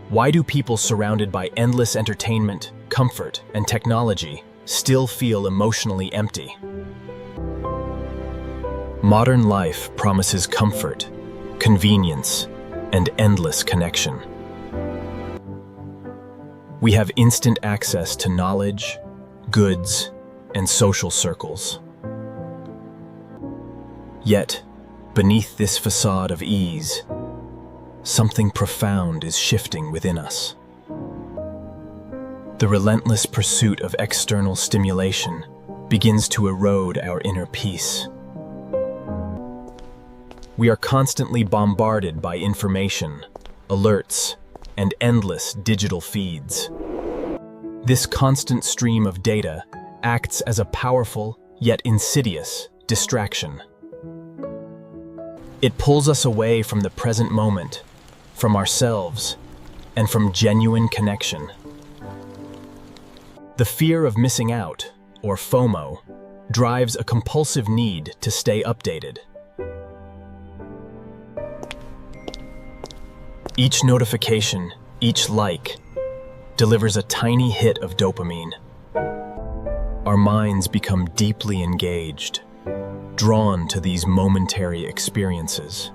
Why do people surrounded by endless entertainment, comfort, and technology still feel emotionally empty? Modern life promises comfort, convenience, and endless connection. We have instant access to knowledge, goods, and social circles. Yet, beneath this facade of ease, something profound is shifting within us. The relentless pursuit of external stimulation begins to erode our inner peace. We are constantly bombarded by information, alerts, and endless digital feeds. This constant stream of data acts as a powerful yet insidious distraction. It pulls us away from the present moment, from ourselves, and from genuine connection. The fear of missing out, or FOMO, drives a compulsive need to stay updated. Each notification, each like, delivers a tiny hit of dopamine. Our minds become deeply engaged, drawn to these momentary experiences.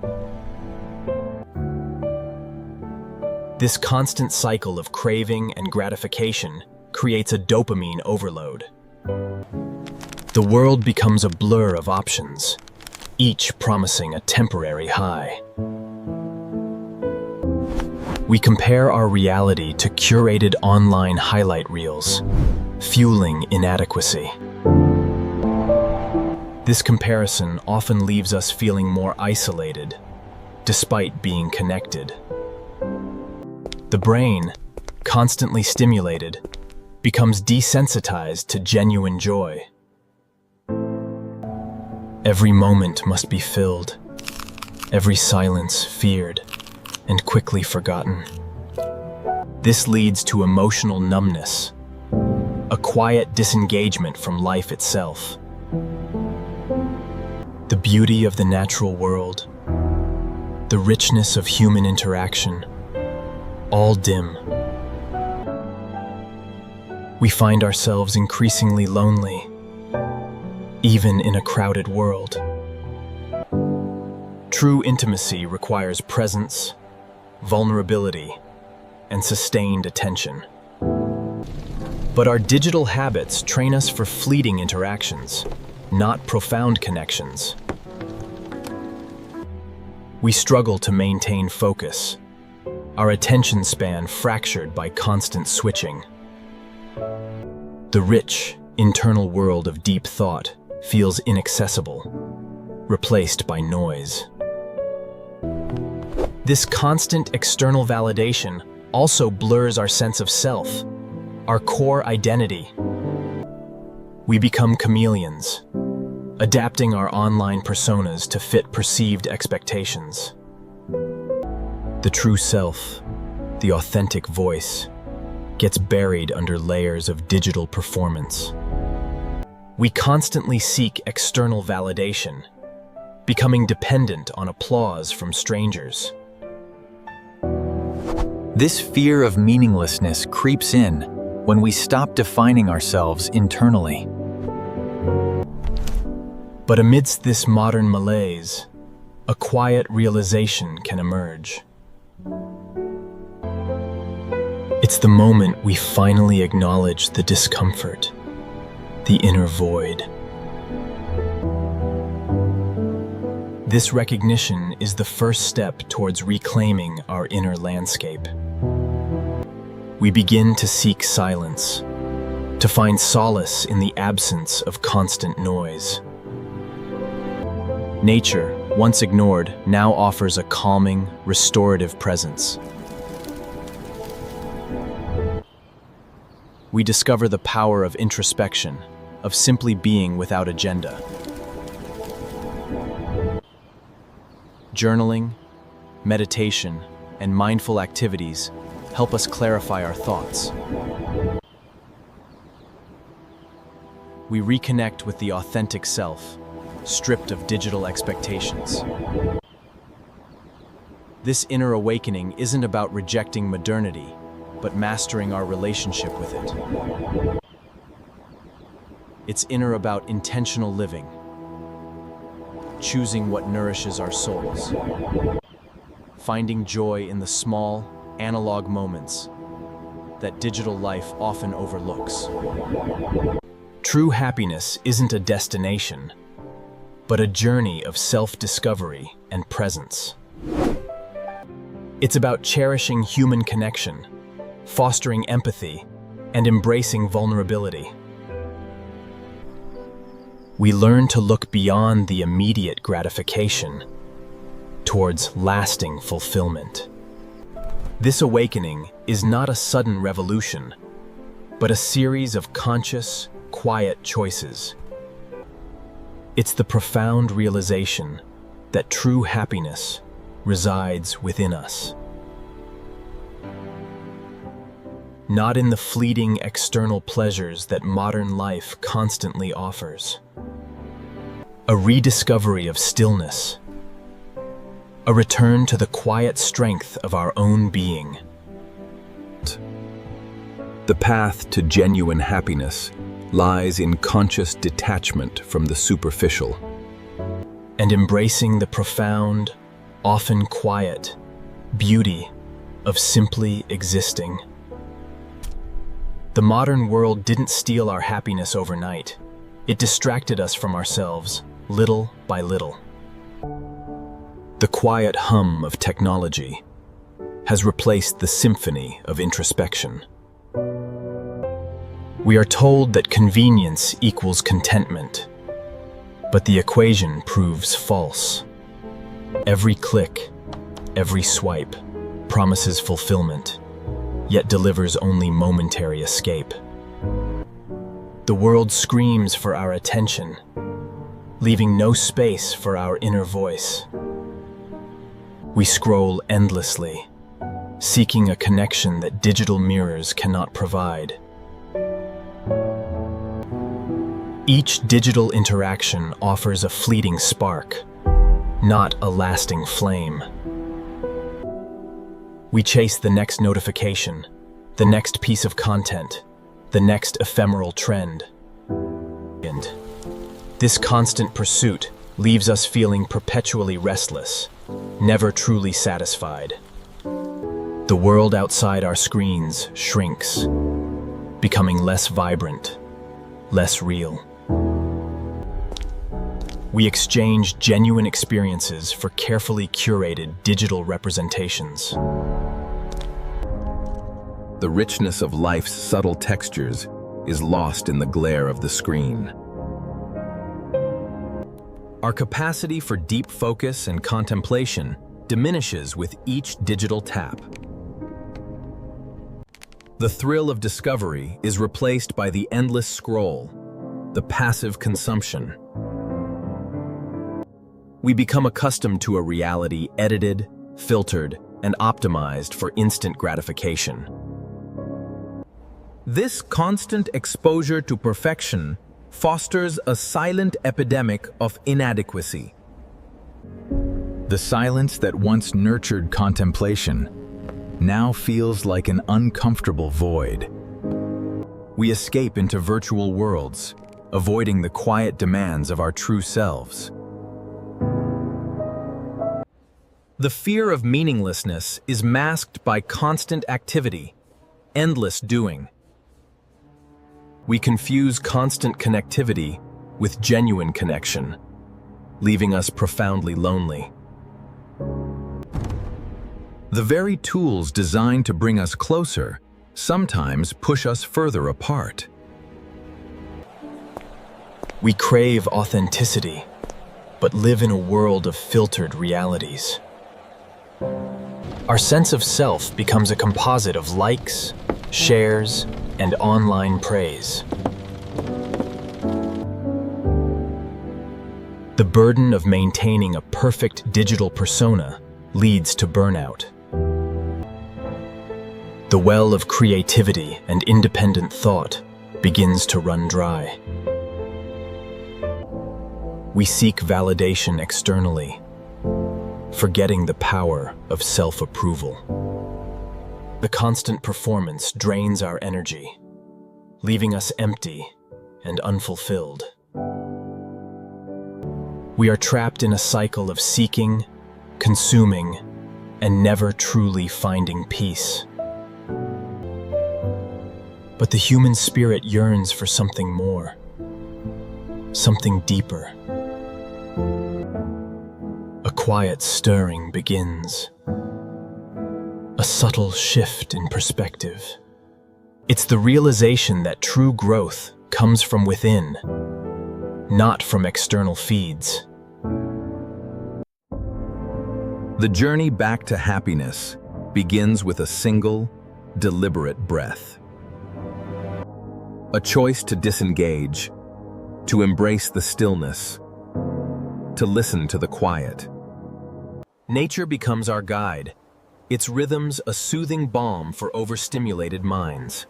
This constant cycle of craving and gratification creates a dopamine overload. The world becomes a blur of options, each promising a temporary high. We compare our reality to curated online highlight reels, fueling inadequacy. This comparison often leaves us feeling more isolated, despite being connected. The brain, constantly stimulated, becomes desensitized to genuine joy. Every moment must be filled, every silence feared, and quickly forgotten. This leads to emotional numbness, a quiet disengagement from life itself. The beauty of the natural world, the richness of human interaction, all dim. We find ourselves increasingly lonely, even in a crowded world. True intimacy requires presence, vulnerability, and sustained attention. But our digital habits train us for fleeting interactions, not profound connections. We struggle to maintain focus, our attention span fractured by constant switching. The rich, internal world of deep thought feels inaccessible, replaced by noise. This constant external validation also blurs our sense of self, our core identity. We become chameleons, adapting our online personas to fit perceived expectations. The true self, the authentic voice, gets buried under layers of digital performance. We constantly seek external validation, becoming dependent on applause from strangers. This fear of meaninglessness creeps in when we stop defining ourselves internally. But amidst this modern malaise, a quiet realization can emerge. It's the moment we finally acknowledge the discomfort, the inner void. This recognition is the first step towards reclaiming our inner landscape. We begin to seek silence, to find solace in the absence of constant noise. Nature, once ignored, now offers a calming, restorative presence. We discover the power of introspection, of simply being without agenda. Journaling, meditation, and mindful activities help us clarify our thoughts. We reconnect with the authentic self, stripped of digital expectations. This inner awakening isn't about rejecting modernity, but mastering our relationship with it. It's about intentional living, choosing what nourishes our souls, finding joy in the small, analog moments that digital life often overlooks. True happiness isn't a destination, but a journey of self-discovery and presence. It's about cherishing human connection, fostering empathy, and embracing vulnerability. We learn to look beyond the immediate gratification towards lasting fulfillment. This awakening is not a sudden revolution, but a series of conscious, quiet choices. It's the profound realization that true happiness resides within us. Not in the fleeting external pleasures that modern life constantly offers. A rediscovery of stillness, a return to the quiet strength of our own being. The path to genuine happiness lies in conscious detachment from the superficial. And embracing the profound, often quiet, beauty of simply existing. The modern world didn't steal our happiness overnight. It distracted us from ourselves, little by little. The quiet hum of technology has replaced the symphony of introspection. We are told that convenience equals contentment, but the equation proves false. Every click, every swipe promises fulfillment, yet delivers only momentary escape. The world screams for our attention, leaving no space for our inner voice. We scroll endlessly, seeking a connection that digital mirrors cannot provide. Each digital interaction offers a fleeting spark, not a lasting flame. We chase the next notification, the next piece of content, the next ephemeral trend. And this constant pursuit leaves us feeling perpetually restless, never truly satisfied. The world outside our screens shrinks, becoming less vibrant, less real. We exchange genuine experiences for carefully curated digital representations. The richness of life's subtle textures is lost in the glare of the screen. Our capacity for deep focus and contemplation diminishes with each digital tap. The thrill of discovery is replaced by the endless scroll, the passive consumption. We become accustomed to a reality edited, filtered, and optimized for instant gratification. This constant exposure to perfection fosters a silent epidemic of inadequacy. The silence that once nurtured contemplation now feels like an uncomfortable void. We escape into virtual worlds, avoiding the quiet demands of our true selves. The fear of meaninglessness is masked by constant activity, endless doing. We confuse constant connectivity with genuine connection, leaving us profoundly lonely. The very tools designed to bring us closer sometimes push us further apart. We crave authenticity, but live in a world of filtered realities. Our sense of self becomes a composite of likes, shares, and online praise. The burden of maintaining a perfect digital persona leads to burnout. The well of creativity and independent thought begins to run dry. We seek validation externally, forgetting the power of self-approval. The constant performance drains our energy, leaving us empty and unfulfilled. We are trapped in a cycle of seeking, consuming, and never truly finding peace. But the human spirit yearns for something more, something deeper. A quiet stirring begins, a subtle shift in perspective. It's the realization that true growth comes from within, not from external feeds. The journey back to happiness begins with a single, deliberate breath. A choice to disengage, to embrace the stillness, to listen to the quiet. Nature becomes our guide, its rhythms a soothing balm for overstimulated minds.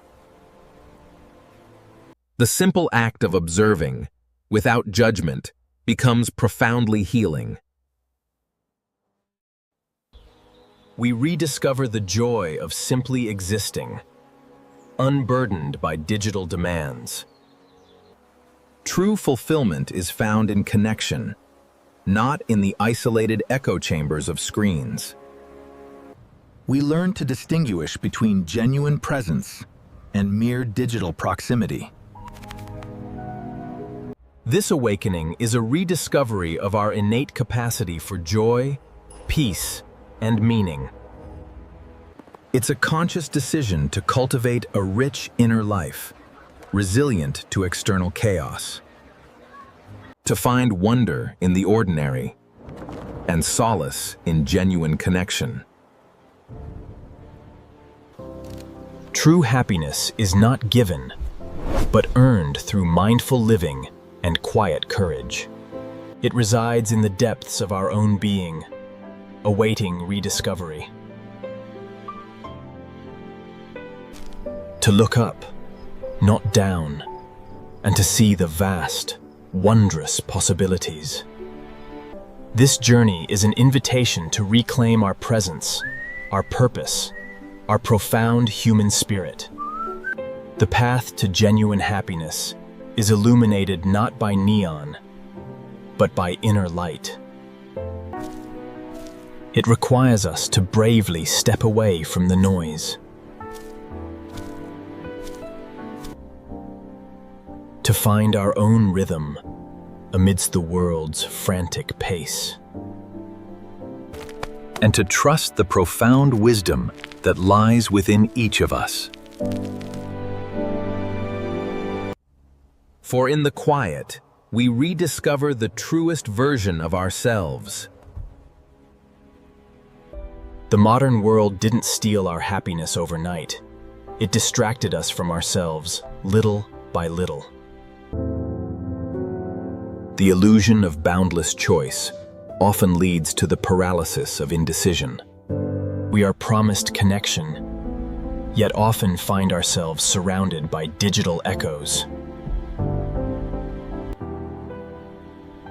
The simple act of observing, without judgment, becomes profoundly healing. We rediscover the joy of simply existing, unburdened by digital demands. True fulfillment is found in connection, not in the isolated echo chambers of screens. We learn to distinguish between genuine presence and mere digital proximity. This awakening is a rediscovery of our innate capacity for joy, peace, and meaning. It's a conscious decision to cultivate a rich inner life, resilient to external chaos. To find wonder in the ordinary and solace in genuine connection. True happiness is not given, but earned through mindful living and quiet courage. It resides in the depths of our own being, awaiting rediscovery. To look up, not down, and to see the vast, wondrous possibilities. This journey is an invitation to reclaim our presence, our purpose, our profound human spirit. The path to genuine happiness is illuminated not by neon, but by inner light. It requires us to bravely step away from the noise, to find our own rhythm amidst the world's frantic pace, and to trust the profound wisdom that lies within each of us. For in the quiet, we rediscover the truest version of ourselves. The modern world didn't steal our happiness overnight. It distracted us from ourselves, little by little. The illusion of boundless choice often leads to the paralysis of indecision. We are promised connection, yet often find ourselves surrounded by digital echoes.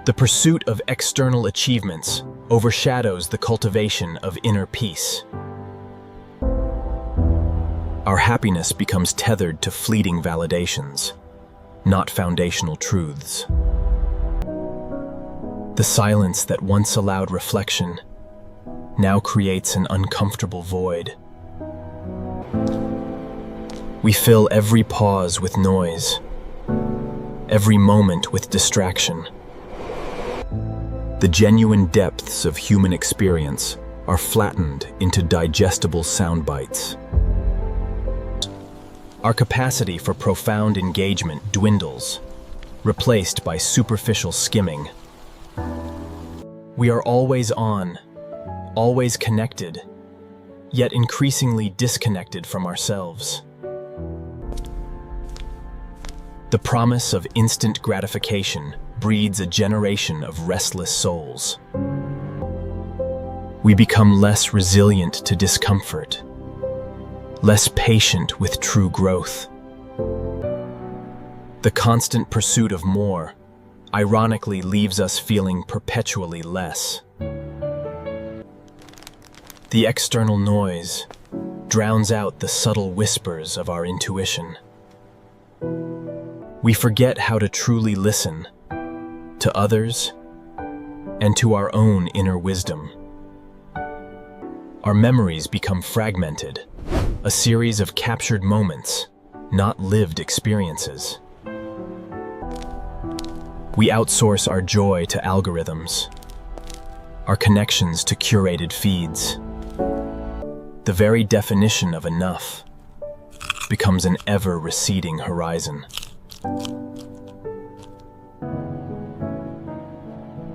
The pursuit of external achievements overshadows the cultivation of inner peace. Our happiness becomes tethered to fleeting validations, not foundational truths. The silence that once allowed reflection now creates an uncomfortable void. We fill every pause with noise, every moment with distraction. The genuine depths of human experience are flattened into digestible sound bites. Our capacity for profound engagement dwindles, replaced by superficial skimming. We are always on, always connected, yet increasingly disconnected from ourselves. The promise of instant gratification breeds a generation of restless souls. We become less resilient to discomfort, less patient with true growth. The constant pursuit of more, ironically, leaves us feeling perpetually less. The external noise drowns out the subtle whispers of our intuition. We forget how to truly listen to others and to our own inner wisdom. Our memories become fragmented, a series of captured moments, not lived experiences. We outsource our joy to algorithms, our connections to curated feeds. The very definition of enough becomes an ever-receding horizon.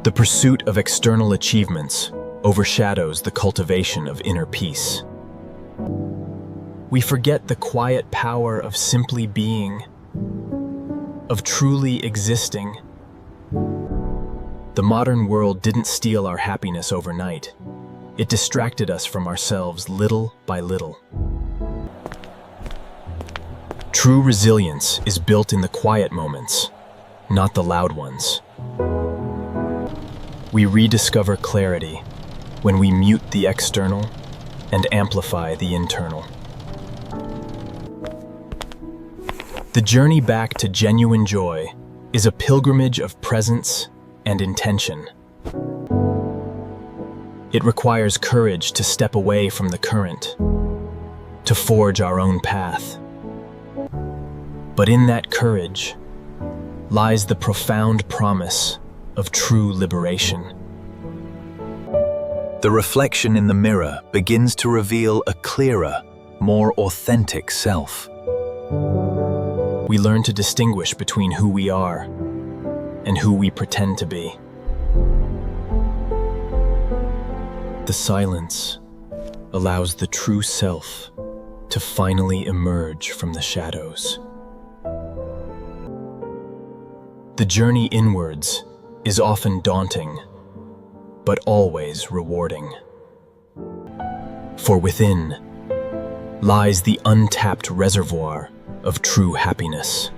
The pursuit of external achievements overshadows the cultivation of inner peace. We forget the quiet power of simply being, of truly existing. The modern world didn't steal our happiness overnight. It distracted us from ourselves little by little. True resilience is built in the quiet moments, not the loud ones. We rediscover clarity when we mute the external and amplify the internal. The journey back to genuine joy is a pilgrimage of presence and intention. It requires courage to step away from the current, to forge our own path. But in that courage lies the profound promise of true liberation. The reflection in the mirror begins to reveal a clearer, more authentic self. We learn to distinguish between who we are and who we pretend to be. The silence allows the true self to finally emerge from the shadows. The journey inwards is often daunting, but always rewarding. For within lies the untapped reservoir of true happiness.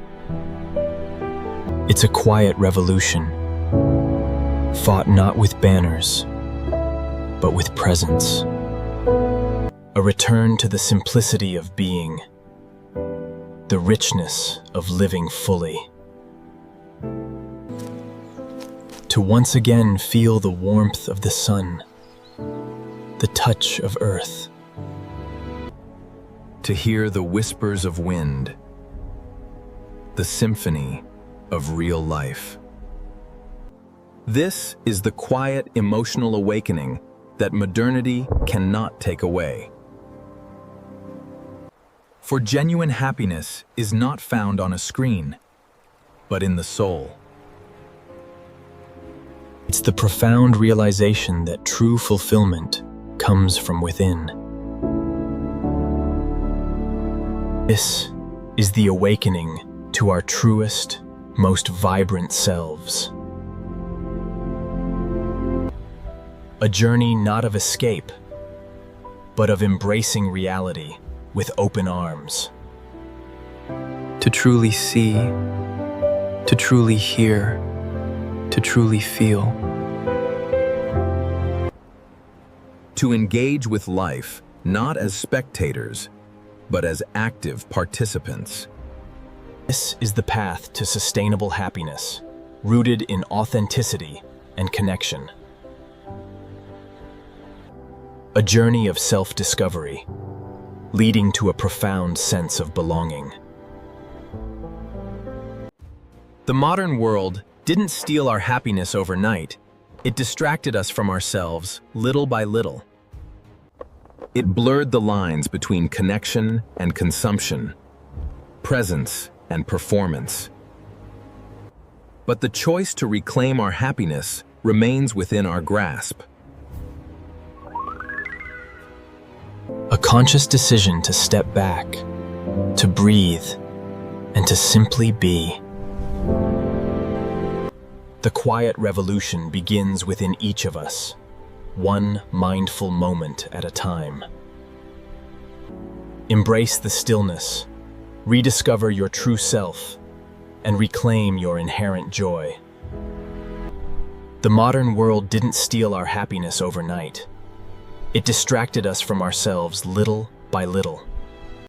It's a quiet revolution, fought not with banners, but with presence. A return to the simplicity of being, the richness of living fully. To once again feel the warmth of the sun, the touch of earth. To hear the whispers of wind, the symphony of real life. This is the quiet emotional awakening that modernity cannot take away. For genuine happiness is not found on a screen, but in the soul. It's the profound realization that true fulfillment comes from within. This is the awakening to our truest, most vibrant selves. A journey not of escape, but of embracing reality with open arms. To truly see, to truly hear, to truly feel. To engage with life not as spectators, but as active participants. This is the path to sustainable happiness, rooted in authenticity and connection. A journey of self-discovery, leading to a profound sense of belonging. The modern world didn't steal our happiness overnight. It distracted us from ourselves little by little. It blurred the lines between connection and consumption, presence and performance. But the choice to reclaim our happiness remains within our grasp. A conscious decision to step back, to breathe, and to simply be. The quiet revolution begins within each of us, one mindful moment at a time. Embrace the stillness, rediscover your true self, and reclaim your inherent joy. The modern world didn't steal our happiness overnight. It distracted us from ourselves little by little.